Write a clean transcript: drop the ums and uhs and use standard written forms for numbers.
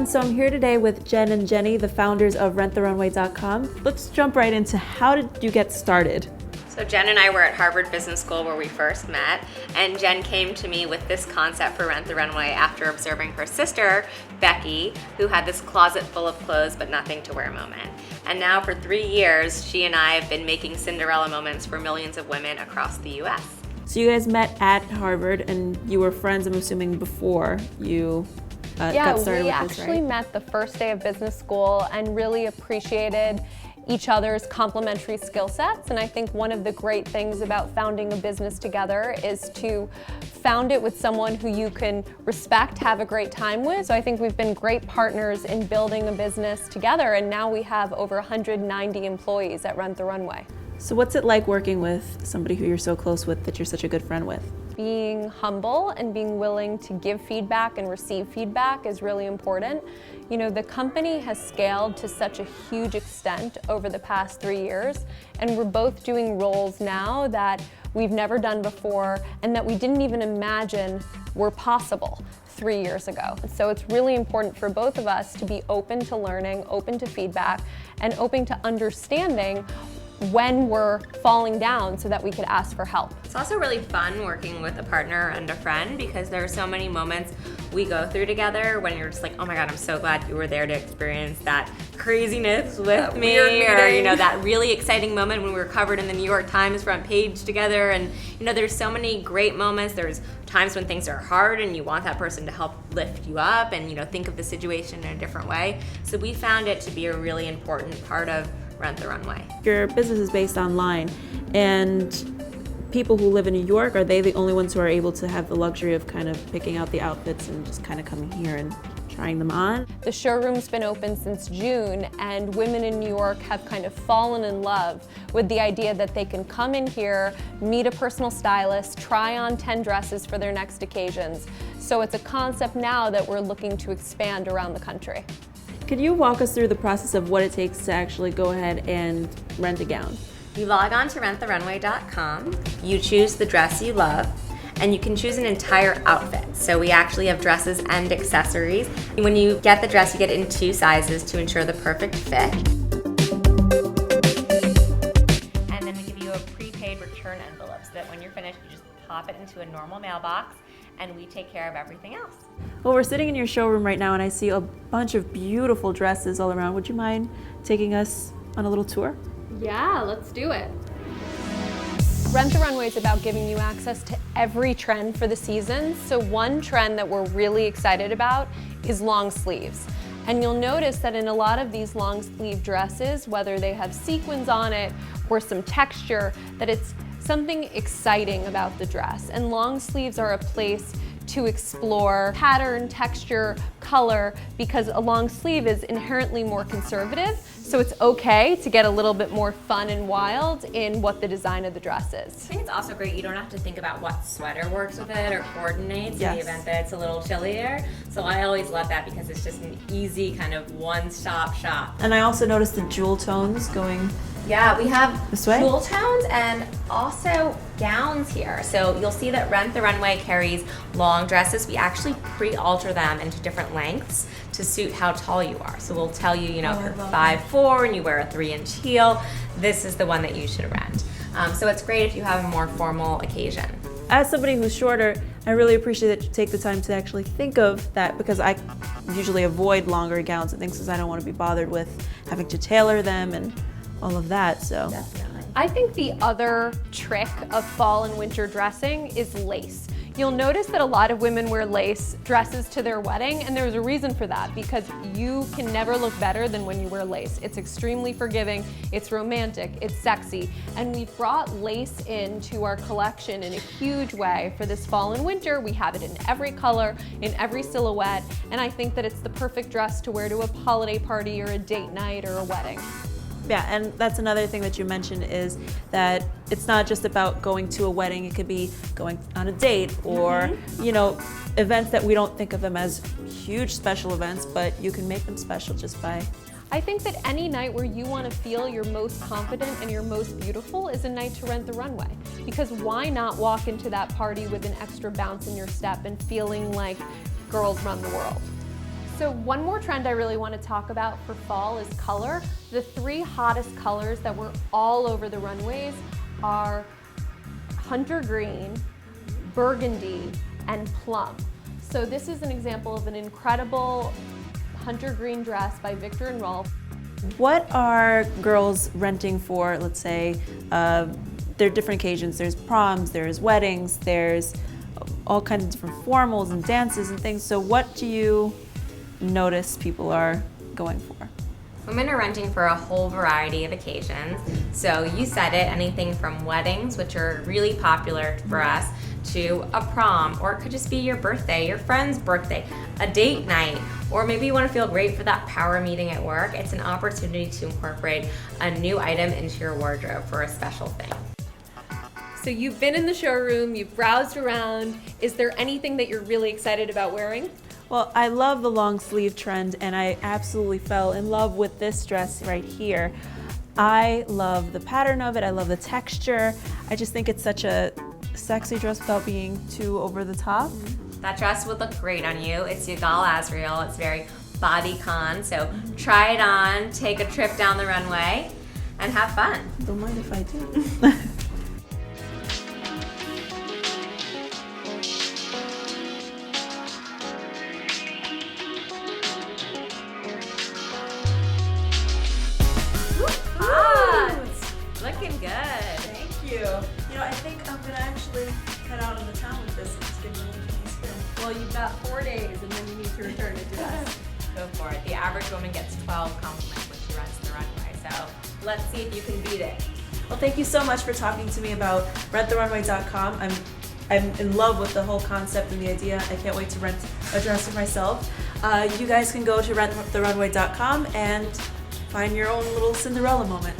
everyone, so I'm here today with Jenn and Jenny, the founders of RentTheRunway.com. Let's jump right into how did you get started? So Jenn and I were at Harvard Business School where we first met, and Jenn came to me with this concept for Rent the Runway after observing her sister, Becky, who had this closet full of clothes but nothing to wear moment. And now for 3 years, she and I have been making Cinderella moments for millions of women across the US. So you guys met at Harvard and you were friends, I'm assuming, before you got started with this, right? Yeah, we actually met the first day of business school and really appreciated each other's complementary skill sets. And I think one of the great things about founding a business together is to found it with someone who you can respect, have a great time with. So I think we've been great partners in building a business together, and now we have over 190 employees at Rent the Runway. So what's it like working with somebody who you're so close with that you're such a good friend with? Being humble and being willing to give feedback and receive feedback is really important. You know, the company has scaled to such a huge extent over the past 3 years, and we're both doing roles now that we've never done before and that we didn't even imagine were possible 3 years ago. So it's really important for both of us to be open to learning, open to feedback, and open to understanding when we're falling down so that we could ask for help. It's also really fun working with a partner and a friend because there are so many moments we go through together when you're just like, oh my God, I'm so glad you were there to experience that craziness with me, or you know, that really exciting moment when we were covered in the New York Times front page together. And you know, there's so many great moments. There's times when things are hard and you want that person to help lift you up and, you know, think of the situation in a different way. So we found it to be a really important part of Rent the Runway. Your business is based online, and people who live in New York, are they the only ones who are able to have the luxury of kind of picking out the outfits and just kind of coming here and trying them on? The showroom's been open since June, and women in New York have kind of fallen in love with the idea that they can come in here, meet a personal stylist, try on 10 dresses for their next occasions. So it's a concept now that we're looking to expand around the country. Could you walk us through the process of what it takes to actually go ahead and rent a gown? You log on to renttherunway.com, you choose the dress you love, and you can choose an entire outfit. So we actually have dresses and accessories. When you get the dress, you get it in 2 sizes to ensure the perfect fit. And then we give you a prepaid return envelope so that when you're finished, you just pop it into a normal mailbox and we take care of everything else. Well, we're sitting in your showroom right now and I see a bunch of beautiful dresses all around. Would you mind taking us on a little tour? Yeah, let's do it. Rent the Runway is about giving you access to every trend for the season. So one trend that we're really excited about is long sleeves. And you'll notice that in a lot of these long sleeve dresses, whether they have sequins on it or some texture, that it's something exciting about the dress. And long sleeves are a place to explore pattern, texture, color, because a long sleeve is inherently more conservative. So it's okay to get a little bit more fun and wild in what the design of the dress is. I think it's also great you don't have to think about what sweater works with it or coordinates in the event that it's a little chillier. So I always love that because it's just an easy kind of one-stop shop. And I also noticed the jewel tones going. Yeah, we have this way? Jewel tones and also gowns here. So you'll see that Rent the Runway carries long dresses. We actually pre-alter them into different lengths to suit how tall you are. So we'll tell you, you know, if you're 5'4" and you wear a 3-inch heel, this is the one that you should rent. So it's great if you have a more formal occasion. As somebody who's shorter, I really appreciate that you take the time to actually think of that, because I usually avoid longer gowns and things because I don't want to be bothered with having to tailor them and all of that, so. Definitely. I think the other trick of fall and winter dressing is lace. You'll notice that a lot of women wear lace dresses to their wedding, and there's a reason for that, because you can never look better than when you wear lace. It's extremely forgiving, it's romantic, it's sexy, and we've brought lace into our collection in a huge way for this fall and winter. We have it in every color, in every silhouette, and I think that it's the perfect dress to wear to a holiday party or a date night or a wedding. Yeah, and that's another thing that you mentioned, is that it's not just about going to a wedding. It could be going on a date or, you know, events that we don't think of them as huge special events, but you can make them special just by. I think that any night where you want to feel your most confident and your most beautiful is a night to Rent the Runway. Because why not walk into that party with an extra bounce in your step and feeling like girls run the world? So one more trend I really want to talk about for fall is color. The 3 hottest colors that were all over the runways are hunter green, burgundy, and plum. So this is an example of an incredible hunter green dress by Viktor and Rolf. What are girls renting for, let's say, there are different occasions. There's proms, there's weddings, there's all kinds of different formals and dances and things. So what do you notice people are going for? Women are renting for a whole variety of occasions. So you said it, anything from weddings, which are really popular for us, to a prom, or it could just be your birthday, your friend's birthday, a date night, or maybe you want to feel great for that power meeting at work. It's an opportunity to incorporate a new item into your wardrobe for a special thing. So you've been in the showroom, you've browsed around. Is there anything that you're really excited about wearing? Well, I love the long sleeve trend, and I absolutely fell in love with this dress right here. I love the pattern of it, I love the texture. I just think it's such a sexy dress without being too over the top. That dress would look great on you. It's Yigal Azriel. It's very bodycon. So try it on, take a trip down the runway, and have fun. Don't mind if I do. Looking good. Thank you. You know, I think I'm gonna actually cut out on the town with this. It's been really spin. Well, you've got 4 days and then you need to return it to us. Go for it. The average woman gets 12 compliments when she runs the runway. So let's see if you can beat it. Well, thank you so much for talking to me about renttherunway.com. I'm in love with the whole concept and the idea. I can't wait to rent a dress for myself. You guys can go to renttherunway.com and find your own little Cinderella moment.